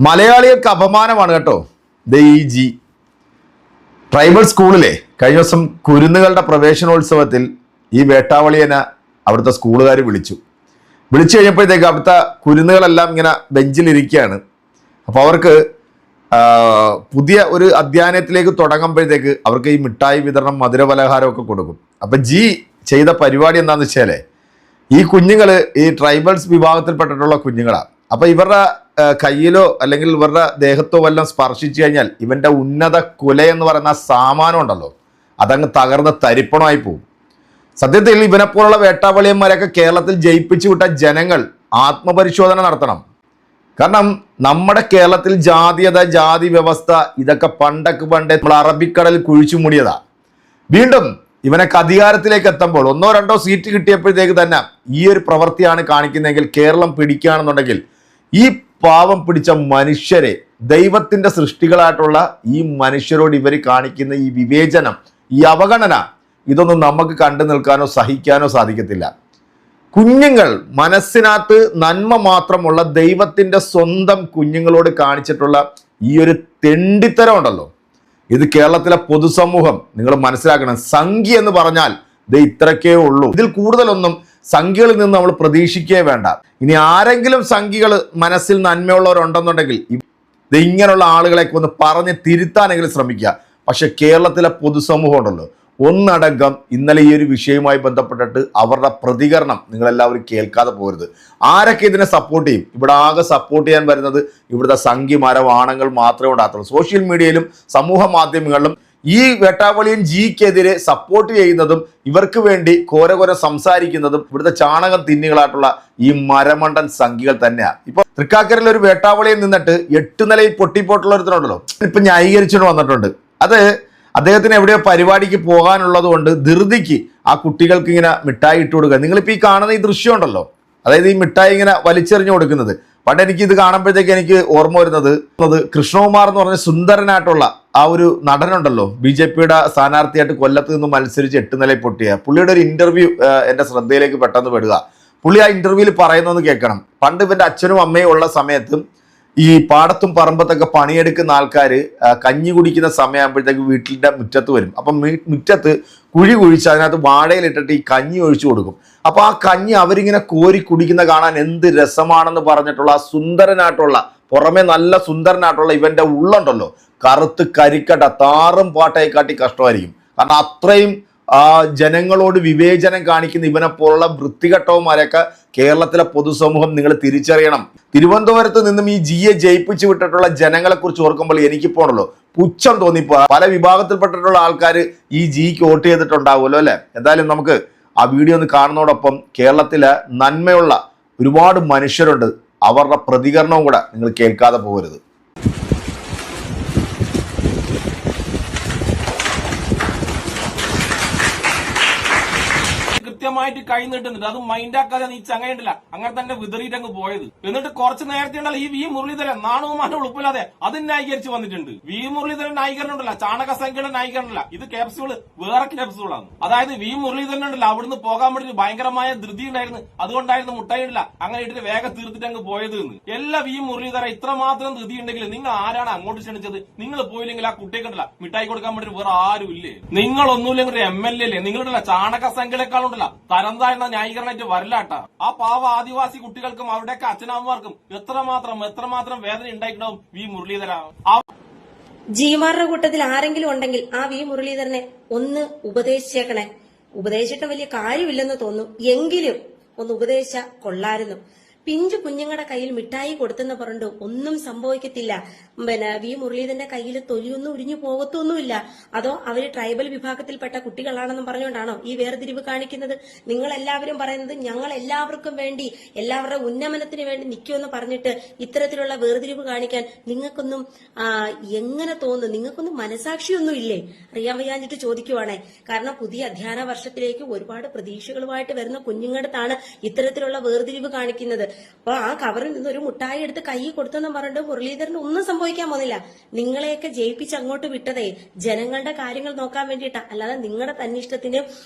മലയാളികൾക്ക് അപമാനമാണ് കേട്ടോ. ഈ ജി ട്രൈബൽ സ്കൂളിലെ കഴിഞ്ഞ ദിവസം കുരുന്നുകളുടെ പ്രവേശനോത്സവത്തിൽ ഈ വേട്ടാവളിയനെ അവിടുത്തെ സ്കൂളുകാർ വിളിച്ചു കഴിഞ്ഞപ്പോഴത്തേക്ക് അവിടുത്തെ കുരുന്നുകളെല്ലാം ഇങ്ങനെ ബെഞ്ചിലിരിക്കുകയാണ്. അപ്പോൾ അവർക്ക് പുതിയ ഒരു അധ്യയനത്തിലേക്ക് തുടങ്ങുമ്പോഴത്തേക്ക് അവർക്ക് ഈ മിഠായി വിതരണം മധുരപലഹാരമൊക്കെ കൊടുക്കും. അപ്പം ജി ചെയ്ത പരിപാടി എന്താണെന്ന് വെച്ചാൽ ഈ കുഞ്ഞുങ്ങൾ ഈ ട്രൈബൽസ് വിഭാഗത്തിൽപ്പെട്ടിട്ടുള്ള കുഞ്ഞുങ്ങളാണ്. അപ്പം ഇവരുടെ കയ്യിലോ അല്ലെങ്കിൽ ഇവരുടെ ദേഹത്തോ വല്ലതും സ്പർശിച്ചു കഴിഞ്ഞാൽ ഇവൻ്റെ ഉന്നത കുല എന്ന് പറയുന്ന സാമാനം ഉണ്ടല്ലോ അതങ്ങ് തകർന്ന് തരിപ്പണമായി പോകും. സത്യത്തിൽ ഇവനെപ്പോലുള്ള വേട്ടാവളിയന്മാരെയൊക്കെ കേരളത്തിൽ ജയിപ്പിച്ചു വിട്ട ജനങ്ങൾ ആത്മപരിശോധന നടത്തണം. കാരണം നമ്മുടെ കേരളത്തിൽ ജാതീയത, ജാതി വ്യവസ്ഥ ഇതൊക്കെ പണ്ടേ നമ്മൾ അറബിക്കടലിൽ കുഴിച്ചു മൂടിയതാ. വീണ്ടും ഇവനൊക്കെ അധികാരത്തിലേക്ക് എത്തുമ്പോൾ 1-2 സീറ്റ് കിട്ടിയപ്പോഴത്തേക്ക് തന്നെ ഈ ഒരു പ്രവൃത്തിയാണ് കാണിക്കുന്നതെങ്കിൽ കേരളം പിടിക്കുകയാണെന്നുണ്ടെങ്കിൽ ഈ പാവം പിടിച്ച മനുഷ്യരെ, ദൈവത്തിന്റെ സൃഷ്ടികളായിട്ടുള്ള ഈ മനുഷ്യരോട് ഇവർ കാണിക്കുന്ന ഈ വിവേചനം, ഈ അവഗണന, ഇതൊന്നും നമുക്ക് കണ്ടു നിൽക്കാനോ സഹിക്കാനോ സാധിക്കത്തില്ല. കുഞ്ഞുങ്ങൾ, മനസ്സിനകത്ത് നന്മ മാത്രമുള്ള ദൈവത്തിന്റെ സ്വന്തം കുഞ്ഞുങ്ങളോട് കാണിച്ചിട്ടുള്ള ഈ ഒരു തെണ്ടിത്തരം ഉണ്ടല്ലോ, ഇത് കേരളത്തിലെ പൊതുസമൂഹം നിങ്ങൾ മനസ്സിലാക്കണം. സംഖ്യ എന്ന് പറഞ്ഞാൽ ഇത് ഇത്രക്കേ ഉള്ളൂ. ഇതിൽ കൂടുതലൊന്നും സംഖ്യകളിൽ നിന്ന് നമ്മൾ പ്രതീക്ഷിക്കേ വേണ്ട. ഇനി ആരെങ്കിലും സംഖ്യകൾ മനസ്സിൽ നന്മയുള്ളവരുണ്ടെന്നുണ്ടെങ്കിൽ ഇത് ഇങ്ങനെയുള്ള ആളുകളെയൊക്കെ ഒന്ന് പറഞ്ഞ് തിരുത്താനെങ്കിലും ശ്രമിക്കുക. പക്ഷെ കേരളത്തിലെ പൊതുസമൂഹം ഉണ്ടല്ലോ ഒന്നടങ്കം ഇന്നലെ ഈ ഒരു വിഷയവുമായി ബന്ധപ്പെട്ടിട്ട് അവരുടെ പ്രതികരണം നിങ്ങളെല്ലാവരും കേൾക്കാതെ പോകരുത്. ആരൊക്കെ ഇതിനെ സപ്പോർട്ട് ചെയ്യും? ഇവിടെ ആകെ സപ്പോർട്ട് ചെയ്യാൻ വരുന്നത് ഇവിടുത്തെ സംഖ്യമാരോ ആണുങ്ങൾ മാത്രമേ ഉണ്ടാകത്തുള്ളൂ. സോഷ്യൽ മീഡിയയിലും സമൂഹ മാധ്യമങ്ങളിലും ഈ വേട്ടാവളിയൻ ജിക്കെതിരെ സപ്പോർട്ട് ചെയ്യുന്നതും ഇവർക്ക് വേണ്ടി കോര സംസാരിക്കുന്നതും ഇവിടുത്തെ ചാണകം തിന്നികളായിട്ടുള്ള ഈ മരമണ്ടൻ സംഖ്യകൾ തന്നെയാണ്. ഇപ്പൊ തൃക്കാക്കരയിൽ ഒരു വേട്ടാവളിയിൽ നിന്നിട്ട് 8 നിലയിൽ പൊട്ടിപ്പോട്ടുള്ള ഒരുത്തനുണ്ടല്ലോ, ഇപ്പൊ ന്യായീകരിച്ചുകൊണ്ട് വന്നിട്ടുണ്ട്. അത് അദ്ദേഹത്തിന് എവിടെയോ പരിപാടിക്ക് പോകാനുള്ളത് കൊണ്ട് ധൃതിക്ക് ആ കുട്ടികൾക്ക് ഇങ്ങനെ മിഠായി ഇട്ട് കൊടുക്കുക. നിങ്ങളിപ്പോൾ ഈ കാണുന്ന ഈ ദൃശ്യം ഉണ്ടല്ലോ, അതായത് ഈ മിഠായി ഇങ്ങനെ വലിച്ചെറിഞ്ഞു കൊടുക്കുന്നത്, പണ്ട് എനിക്ക് ഇത് കാണുമ്പോഴത്തേക്ക് എനിക്ക് ഓർമ്മ വരുന്നത് കൃഷ്ണകുമാർ എന്ന് പറഞ്ഞ സുന്ദരനായിട്ടുള്ള ആ ഒരു നടനുണ്ടല്ലോ, BJPയുടെ സ്ഥാനാർത്ഥിയായിട്ട് കൊല്ലത്ത് നിന്ന് മത്സരിച്ച് 8 നിലയിൽ പൊട്ടിയ പുള്ളിയുടെ ഒരു ഇന്റർവ്യൂ എൻ്റെ ശ്രദ്ധയിലേക്ക് പെട്ടെന്ന് പെടുക. പുള്ളി ആ ഇന്റർവ്യൂവിൽ പറയുന്നതെന്ന് കേൾക്കണം. പണ്ട് ഇവൻ്റെ അച്ഛനും അമ്മയും ഉള്ള സമയത്തും ഈ പാടത്തും പറമ്പത്തൊക്കെ പണിയെടുക്കുന്ന ആൾക്കാർ കഞ്ഞി കുടിക്കുന്ന സമയമാകുമ്പോഴത്തേക്ക് വീട്ടിൻ്റെ മുറ്റത്ത് വരും. അപ്പം മുറ്റത്ത് കുഴി കുഴിച്ച് അതിനകത്ത് വാഴയിലിട്ടിട്ട് ഈ കഞ്ഞി ഒഴിച്ചു കൊടുക്കും. അപ്പോൾ ആ കഞ്ഞി അവരിങ്ങനെ കോരി കുടിക്കുന്ന കാണാൻ എന്ത് രസമാണെന്ന് പറഞ്ഞിട്ടുള്ള ആ സുന്ദരനായിട്ടുള്ള, പുറമെ നല്ല സുന്ദരനായിട്ടുള്ള ഇവൻ്റെ ഉള്ളുണ്ടല്ലോ കറുത്ത് കരിക്കട്ട താറും പാട്ടയെ കാട്ടി കഷ്ടമായിരിക്കും. കാരണം അത്രയും ജനങ്ങളോട് വിവേചനം കാണിക്കുന്ന ഇവനെ പോലുള്ള വൃത്തികെട്ടവന്മാരെയൊക്കെ കേരളത്തിലെ പൊതുസമൂഹം നിങ്ങൾ തിരിച്ചറിയണം. തിരുവനന്തപുരത്ത് നിന്നും ഈ ജിയെ ജയിപ്പിച്ചു വിട്ടിട്ടുള്ള ജനങ്ങളെ കുറിച്ച് ഓർക്കുമ്പോൾ എനിക്കിപ്പോണല്ലോ പുച്ഛം തോന്നിപ്പോ. പല വിഭാഗത്തിൽപ്പെട്ടിട്ടുള്ള ആൾക്കാർ ഈ ജിക്ക് വോട്ട് ചെയ്തിട്ടുണ്ടാവുമല്ലോ അല്ലെ. എന്തായാലും നമുക്ക് ആ വീഡിയോ ഒന്ന് കാണുന്നതോടൊപ്പം കേരളത്തിലെ നന്മയുള്ള ഒരുപാട് മനുഷ്യരുണ്ട്, അവരുടെ പ്രതികരണവും കൂടെ നിങ്ങൾ കേൾക്കാതെ പോകരുത്. കൃത്യമായിട്ട് കൈ നീട്ടുന്നുണ്ട്. അത് മൈൻഡാക്കാതെ നീ ചങ്ങയുണ്ടല്ല അങ്ങനെ തന്നെ വിതറിയിട്ട് അങ്ങ് പോയത്. എന്നിട്ട് കുറച്ച് നേരത്തെ ഉണ്ടല്ലോ ഈ മുരളീധരൻ നാണവുമാനം ഉൾപ്പില്ലാതെ അത് ന്യായീകരിച്ച് വന്നിട്ടുണ്ട്. മുരളീധരൻ ന്യായീകരണം ഉണ്ടല്ല, ചാണക സംഖ്യയുടെ ന്യായീകരണമല്ല, ഇത് ക്യാപ്സ്യൂള് വേറെ ക്യാപ്സ്യൂളാണ്. അതായത് മുരളീധരൻ ഉണ്ടല്ലോ അവിടുന്ന് പോകാൻ വേണ്ടി ഭയങ്കരമായ ധൃതി ഉണ്ടായിരുന്നു, അതുകൊണ്ടായിരുന്നു മുട്ടായി ഇടില്ല അങ്ങനെ ഇട്ടിട്ട് വേഗം തീർത്തിട്ട് അങ്ങ് പോയത് എന്ന്. എല്ലാ മുരളീധരൻ ഇത്രമാത്രം ധൃതി ഉണ്ടെങ്കിൽ നിങ്ങൾ ആരാണ് അങ്ങോട്ട് ക്ഷണിച്ചത്? നിങ്ങൾ പോയില്ലെങ്കിൽ ആ കുട്ടിയൊക്കെ ഉണ്ടല്ല മിഠായി കൊടുക്കാൻ വേണ്ടി വേറെ ആരും ഇല്ലേ? നിങ്ങളൊന്നുമില്ലെങ്കിൽ ഒരു MLA അല്ലേ? നിങ്ങളുടെ ചാണക സംഖ്യകളെക്കാളുണ്ടല്ല തരം താഴ്ന്ന ന്യായീകരണമായിട്ട് വരലാട്ടാ. ആ പാവ ആദിവാസി കുട്ടികൾക്കും അവരുടെയൊക്കെ അച്ഛനമ്മമാർക്കും എത്രമാത്രം വേദന ഉണ്ടായിട്ടുണ്ടാവും മുരളീധര. ജിമാരുടെ കൂട്ടത്തിൽ ആരെങ്കിലും ഉണ്ടെങ്കിൽ ആ മുരളീധരനെ ഒന്ന് ഉപദേശിച്ചേക്കണേ. ഉപദേശിച്ചിട്ട് വലിയ കാര്യമില്ലെന്ന് തോന്നുന്നു, എങ്കിലും ഒന്ന് ഉപദേശിച്ച കൊള്ളായിരുന്നു. പിഞ്ചു കുഞ്ഞുങ്ങളുടെ കയ്യിൽ മിഠായി കൊടുത്തെന്ന് പറഞ്ഞിട്ട് ഒന്നും സംഭവിക്കത്തില്ല. മുരളീധരന്റെ കയ്യിൽ തൊലിയൊന്നും ഉരിഞ്ഞു പോകത്തൊന്നുമില്ല. അതോ അവര് ട്രൈബൽ വിഭാഗത്തിൽപ്പെട്ട കുട്ടികളാണെന്നും പറഞ്ഞുകൊണ്ടാണോ ഈ വേർതിരിവ് കാണിക്കുന്നത്? നിങ്ങൾ എല്ലാവരും പറയുന്നത് ഞങ്ങൾ എല്ലാവർക്കും വേണ്ടി, എല്ലാവരുടെ ഉന്നമനത്തിന് വേണ്ടി നിൽക്കുമെന്ന് പറഞ്ഞിട്ട് ഇത്തരത്തിലുള്ള വേർതിരിവ് കാണിക്കാൻ നിങ്ങൾക്കൊന്നും എങ്ങനെ തോന്നുന്നു? നിങ്ങൾക്കൊന്നും മനസാക്ഷിയൊന്നും ഇല്ലേ? അറിയാൻ വയ്യാഞ്ഞിട്ട് ചോദിക്കുവാണേ. കാരണം പുതിയ അധ്യയന വർഷത്തിലേക്ക് ഒരുപാട് പ്രതീക്ഷകളുമായിട്ട് വരുന്ന കുഞ്ഞുങ്ങളടുത്താണ് ഇത്തരത്തിലുള്ള വേർതിരിവ് കാണിക്കുന്നത്. അപ്പൊ ആ കവറിൽ നിന്ന് ഒരു മുട്ടായി എടുത്ത് കൈ കൊടുത്തെന്ന് പറഞ്ഞിട്ട് മുരളീധരന് ഒന്നും സംഭവിക്കാൻ പോകുന്നില്ല. നിങ്ങളെയൊക്കെ ജയിപ്പിച്ച് അങ്ങോട്ട് വിട്ടതേ ജനങ്ങളുടെ കാര്യങ്ങൾ നോക്കാൻ വേണ്ടിയിട്ടാ, അല്ലാതെ നിങ്ങളുടെ തന്നിഷ്ടത്തിന്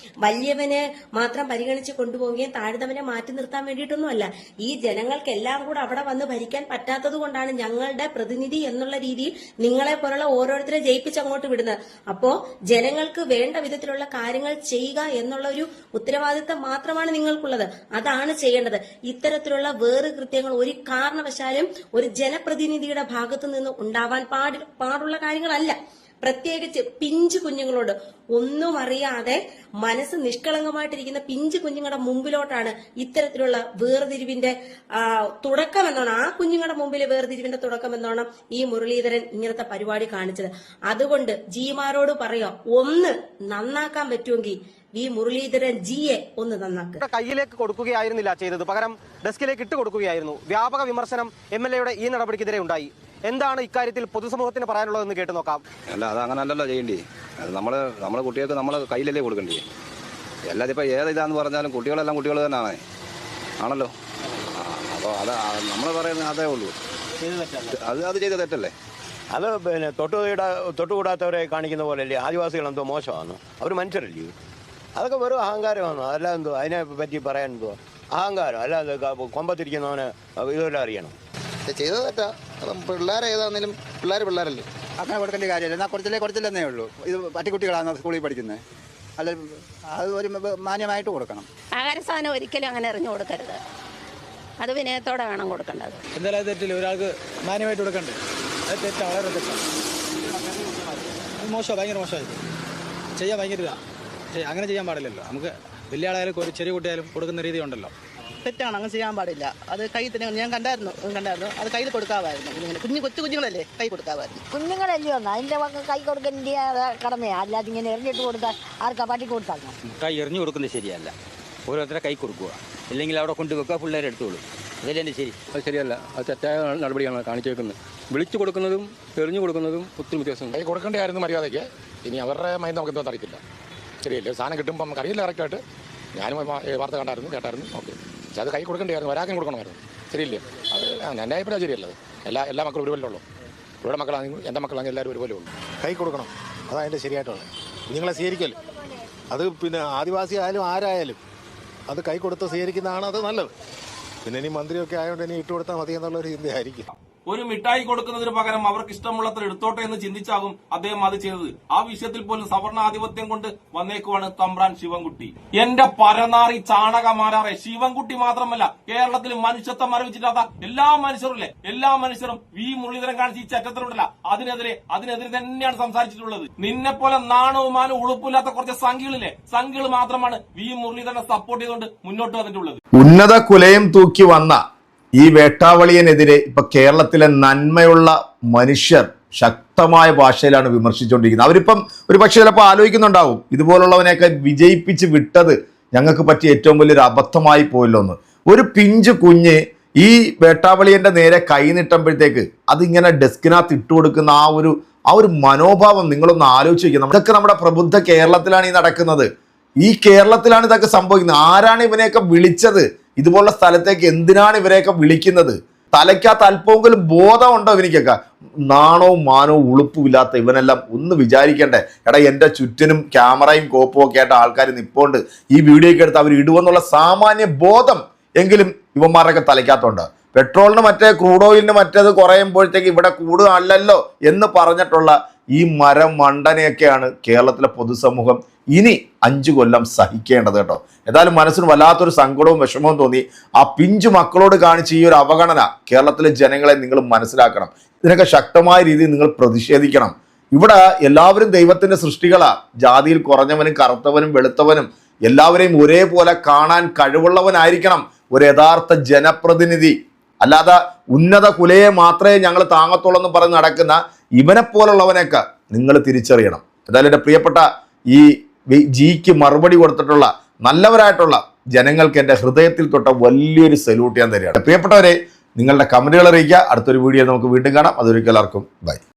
വലിയവനെ മാത്രം പരിഗണിച്ച് കൊണ്ടുപോവുകയും താഴ്ന്നവനെ മാറ്റി നിർത്താൻ വേണ്ടിയിട്ടൊന്നുമല്ല. ഈ ജനങ്ങൾക്കെല്ലാം കൂടെ അവിടെ വന്ന് ഭരിക്കാൻ പറ്റാത്തത് കൊണ്ടാണ് ഞങ്ങളുടെ പ്രതിനിധി എന്നുള്ള രീതിയിൽ നിങ്ങളെ പോലുള്ള ഓരോരുത്തരെ ജയിപ്പിച്ച് അങ്ങോട്ട് വിടുന്നത്. അപ്പോ ജനങ്ങൾക്ക് വേണ്ട വിധത്തിലുള്ള കാര്യങ്ങൾ ചെയ്യുക എന്നുള്ള ഒരു ഉത്തരവാദിത്തം മാത്രമാണ് നിങ്ങൾക്കുള്ളത്. അതാണ് ചെയ്യേണ്ടത്. ഇത്തരത്തിലുള്ള വേറെ കൃത്യങ്ങൾ ഒരു കാരണവശാലും ഒരു ജനപ്രതിനിധിയുടെ ഭാഗത്തു നിന്ന് ഉണ്ടാവാൻ പാടുള്ള കാര്യങ്ങളല്ല. പ്രത്യേകിച്ച് പിഞ്ചു കുഞ്ഞുങ്ങളോട് ഒന്നും അറിയാതെ മനസ്സ് നിഷ്കളങ്കമായിട്ടിരിക്കുന്ന പിഞ്ചു കുഞ്ഞുങ്ങളുടെ മുമ്പിലോട്ടാണ് ഇത്തരത്തിലുള്ള വേർതിരിവിന്റെ തുടക്കം എന്നോണം, ആ കുഞ്ഞുങ്ങളുടെ മുമ്പിലെ വേർതിരിവിന്റെ തുടക്കം എന്നോണം ഈ മുരളീധരൻ ഇങ്ങനത്തെ പരിപാടി കാണിച്ചത്. അതുകൊണ്ട് ജിമാരോട് പറയാം, ഒന്ന് നന്നാക്കാൻ പറ്റുമെങ്കിൽ ഈ മുരളീധരൻ ജിയെ ഒന്ന് നന്നാക്കുക. കയ്യിലേക്ക് കൊടുക്കുകയായിരുന്നില്ല ചെയ്തത്, പകരം ഡെസ്കിലേക്ക് ഇട്ട് കൊടുക്കുകയായിരുന്നു. വ്യാപക വിമർശനം എംഎൽഎയുടെ ഈ നടപടിക്കെതിരെ ഉണ്ടായി. എന്താണ് ഇക്കാര്യത്തിൽ പൊതുസമൂഹത്തിന് പറയാനുള്ളതെന്ന് കേട്ട് നോക്കാം. അല്ല, അത് അങ്ങനെ അല്ലല്ലോ ചെയ്യേണ്ടി. അത് നമ്മളെ കുട്ടികൾക്ക് നമ്മളെ കയ്യിലല്ലേ കൊടുക്കേണ്ടി. എല്ലാവരും ഇപ്പോൾ ഏതിതാന്ന് പറഞ്ഞാലും കുട്ടികളെല്ലാം കുട്ടികൾ തന്നെയാണ് ആണല്ലോ. അപ്പോൾ അത് നമ്മൾ പറയുന്നത് അതേ ഉള്ളൂ. അത് ചെയ്ത തെറ്റല്ലേ? അത് പിന്നെ തൊട്ടുകൂടാത്തവരെ കാണിക്കുന്ന പോലെയല്ലേ. ആദിവാസികൾ എന്തോ മോശമാണ്, അവർ മനുഷ്യരല്ലേ. അതൊക്കെ വെറും അഹങ്കാരമാണ്. അല്ലാതെ എന്തോ അതിനെ പറ്റി പറയാൻ എന്തോ അഹങ്കാരം. അല്ലാതെ കൊമ്പത്തിരിക്കുന്നവന് ഇതെല്ലാം അറിയണം. ചെയ്തത് തെറ്റാ. പിള്ളേരെ ഏതാണെങ്കിലും പിള്ളേരല്ലേ. അങ്ങനെ കൊടുക്കേണ്ട കാര്യമില്ല. എന്നാൽ കുറച്ചില്ലെന്നേ ഉള്ളൂ. ഇത് പട്ടിക്കുട്ടികളാണ് സ്കൂളിൽ പഠിക്കുന്നത്. അല്ല, അത് ഒരു മാന്യമായിട്ട് കൊടുക്കണം. ആഹാര സാധനം ഒരിക്കലും അങ്ങനെ എറിഞ്ഞു കൊടുക്കരുത്. അത് വിനയത്തോടെ വേണം കൊടുക്കേണ്ടത്. എന്തായാലും തെറ്റില്ല, ഒരാൾക്ക് മാന്യമായിട്ട് കൊടുക്കണ്ടേ. അത് തെറ്റാ, വളരെ തെറ്റാണ്. മോശമാണ്, ഭയങ്കര മോശമായി. ചെയ്യാൻ ഭയങ്കര ഇതാണ്. അങ്ങനെ ചെയ്യാൻ പാടില്ലല്ലോ. നമുക്ക് വലിയ ആളായാലും ഒരു ചെറിയ കുട്ടിയായാലും കൊടുക്കുന്ന രീതി ഉണ്ടല്ലോ. തെറ്റാണ്, അങ്ങനെ ചെയ്യാൻ പാടില്ല. അത് കൈ തന്നെ ഞാൻ കണ്ടായിരുന്നു. അത് കയ്യിൽ കൊടുക്കാമായിരുന്നു. കൊച്ചു കുഞ്ഞുങ്ങളല്ലേ, കൈ കൊടുക്കാമായിരുന്നു. കുഞ്ഞുങ്ങളല്ലേ വന്നു അതിന്റെ കൈ കൊടുക്കേണ്ട കടമയാ. അല്ലാതെ ഇങ്ങനെ എറിഞ്ഞിട്ട് കൊടുത്താൽ ആർക്കാ പട്ടി കൊടുത്താൽ കൈ എറിഞ്ഞു കൊടുക്കുന്നത് ശരിയല്ല. ഓരോരുത്തരെ കൈ കൊടുക്കുക, ഇല്ലെങ്കിൽ അവിടെ കൊണ്ടുവെക്കുക, പിള്ളേരെ എടുത്തോളൂ. അതല്ലേ എൻ്റെ ശരി? അത് ശരിയല്ല. അത് തെറ്റായ നടപടിയാണ് കാണിച്ചേക്കുന്നത്. വിളിച്ചു കൊടുക്കുന്നതും എറിഞ്ഞു കൊടുക്കുന്നതും ഒത്തിരി വ്യത്യാസമുണ്ട്. കൈ കൊടുക്കേണ്ടതായിരുന്നു മര്യാദയ്ക്ക്. ഇനി അവരുടെ മൈൻഡ് നമുക്ക് എന്തോ അറിയത്തില്ല. ശരിയല്ലേ? സാധനം കിട്ടുമ്പോൾ നമുക്ക് അറിയില്ല കറക്റ്റായിട്ട്. ഞാനും വാർത്ത കേട്ടായിരുന്നു. ഓക്കെ, പക്ഷെ അത് കൈ കൊടുക്കേണ്ടായിരുന്നു, ഒരാൾക്കും കൊടുക്കണമായിരുന്നു. ശരിയില്ലേ? അത് എൻ്റെ അഭിപ്രായം ശരിയല്ലത്. എല്ലാ മക്കളും ഒരുപോലെ ഉള്ളൂ. ഇവിടെ മക്കളാണെങ്കിൽ എൻ്റെ മക്കളാണെങ്കിൽ എല്ലാവരും ഒരുപോലെ ഉള്ളൂ. കൈ കൊടുക്കണം, അതാണ് അതിൻ്റെ ശരിയായിട്ടുള്ളത്. കുഞ്ഞുങ്ങളെ സ്വീകരിക്കല്ലേ. അത് പിന്നെ ആദിവാസി ആയാലും ആരായാലും അത് കൈ കൊടുത്ത് സ്വീകരിക്കുന്നതാണ് അത് നല്ലത്. പിന്നെ ഇനി മന്ത്രിയൊക്കെ ആയതുകൊണ്ട് ഇനി ഇട്ട് കൊടുത്താൽ മതി എന്നുള്ളൊരു ചിന്തയായിരിക്കും. ഒരു മിഠായി കൊടുക്കുന്നതിന് പകരം അവർക്ക് ഇഷ്ടമുള്ളത്ര എടുത്തോട്ടെ എന്ന് ചിന്തിച്ചാകും അദ്ദേഹം അത് ചെയ്തത്. ആ വിഷയത്തിൽ പോലും സവർണ ആധിപത്യം കൊണ്ട് വന്നേക്കുവാണ് തമ്പ്രാൻ ശിവൻകുട്ടി. എന്റെ പരനാറി ചാണകമാരാറെ, ശിവൻകുട്ടി മാത്രമല്ല, കേരളത്തിൽ മനുഷ്യത്വം മരവിച്ചിട്ടാത്ത എല്ലാ മനുഷ്യരും എല്ലാ മനുഷ്യരും വി മുരളീധരൻ കാണിച്ച ഈ ചറ്റത്തിലുണ്ടല്ല, അതിനെതിരെ തന്നെയാണ് സംസാരിച്ചിട്ടുള്ളത്. നിന്നെ പോലെ നാണവുമാനും ഉളുപ്പില്ലാത്ത കുറച്ച് സംഘികൾ മാത്രമാണ് വി മുരളീധരനെ സപ്പോർട്ട് ചെയ്തുകൊണ്ട് മുന്നോട്ട് വന്നിട്ടുള്ളത്. ഉന്നത കുലയും തൂക്കി വന്ന ഈ വേട്ടാവളിയനെതിരെ ഇപ്പൊ കേരളത്തിലെ നന്മയുള്ള മനുഷ്യർ ശക്തമായ ഭാഷയിലാണ് വിമർശിച്ചുകൊണ്ടിരിക്കുന്നത്. അവരിപ്പം ഒരു പക്ഷേ ചിലപ്പോൾ ആലോചിക്കുന്നുണ്ടാവും, ഇതുപോലുള്ളവനെയൊക്കെ വിജയിപ്പിച്ച് വിട്ടത് ഞങ്ങൾക്ക് പറ്റിയ ഏറ്റവും വലിയൊരു അബദ്ധമായി പോയല്ലോ എന്ന്. ഒരു പിഞ്ചു കുഞ്ഞ് ഈ വേട്ടാവളിയന്റെ നേരെ കൈ നീട്ടുമ്പോഴത്തേക്ക് അതിങ്ങനെ ഡെസ്കിനകത്ത് ഇട്ട് കൊടുക്കുന്ന ആ ഒരു മനോഭാവം നിങ്ങളൊന്ന് ആലോചിച്ച് വയ്ക്കണം. ഇതൊക്കെ നമ്മുടെ പ്രബുദ്ധ കേരളത്തിലാണ് ഈ നടക്കുന്നത്. ഈ കേരളത്തിലാണ് ഇതൊക്കെ സംഭവിക്കുന്നത്. ആരാണ് ഇവനെയൊക്കെ വിളിച്ചത്? ഇതുപോലുള്ള സ്ഥലത്തേക്ക് എന്തിനാണ് ഇവരെയൊക്കെ വിളിക്കുന്നത്? തലയ്ക്കകത്ത് അല്പമെങ്കിലും ബോധമുണ്ടോ ഇവനിക്കൊക്കെ? നാണവും മാനവും ഉളുപ്പുമില്ലാത്ത ഇവനെല്ലാം ഒന്ന് വിചാരിക്കണ്ടേ? എടാ, എൻ്റെ ചുറ്റിനും ക്യാമറയും കോപ്പും ഒക്കെ ആയിട്ട് ആൾക്കാർ നിപ്പോണ്ട് ഈ വീഡിയോ ഒക്കെ എടുത്ത് അവർ ഇടുവെന്നുള്ള സാമാന്യ ബോധം എങ്കിലും ഇവന്മാരൊക്കെ തലയ്ക്കകത്തുണ്ട്. പെട്രോളിന് ക്രൂഡ് ഓയിലിന് മറ്റേത് കുറയുമ്പോഴത്തേക്ക് ഇവിടെ കൂടുകയല്ലോ എന്ന് പറഞ്ഞിട്ടുള്ള ഈ മണ്ടനെയൊക്കെയാണ് കേരളത്തിലെ പൊതുസമൂഹം ഇനി 5 കൊല്ലം സഹിക്കേണ്ടത് കേട്ടോ. ഏതായാലും മനസ്സിന് വല്ലാത്തൊരു സങ്കടവും വിഷമവും തോന്നി. ആ പിഞ്ചു മക്കളോട് കാണിച്ച ഈ ഒരു അവഗണന കേരളത്തിലെ ജനങ്ങളെ നിങ്ങൾ മനസ്സിലാക്കണം. ഇതിനൊക്കെ ശക്തമായ രീതിയിൽ നിങ്ങൾ പ്രതിഷേധിക്കണം. ഇവിടെ എല്ലാവരും ദൈവത്തിന്റെ സൃഷ്ടികളാ. ജാതിയിൽ കുറഞ്ഞവനും കറുത്തവനും വെളുത്തവനും എല്ലാവരെയും ഒരേപോലെ കാണാൻ കഴിവുള്ളവനായിരിക്കണം ഒരു യഥാർത്ഥ ജനപ്രതിനിധി. അല്ലാതെ ഉന്നത കുലയെ മാത്രമേ ഞങ്ങൾ താങ്ങത്തുള്ളൂ എന്ന് പറഞ്ഞ് നടക്കുന്ന ഇവനെ പോലുള്ളവനൊക്കെ നിങ്ങൾ തിരിച്ചറിയണം. ഏതായാലും എൻ്റെ പ്രിയപ്പെട്ട ഈ ജിക്ക് മറുപടി കൊടുത്തിട്ടുള്ള നല്ലവരായിട്ടുള്ള ജനങ്ങൾക്ക് എൻ്റെ ഹൃദയത്തിൽ തൊട്ട വലിയൊരു സല്യൂട്ട് ഞാൻ തരികയാണ്. പ്രിയപ്പെട്ടവരെ, നിങ്ങളുടെ കമന്റുകൾ അറിയിക്കുക. അടുത്തൊരു വീഡിയോ നമുക്ക് വീണ്ടും കാണാം. അതൊരിക്കൽ എല്ലാവർക്കും ബൈ.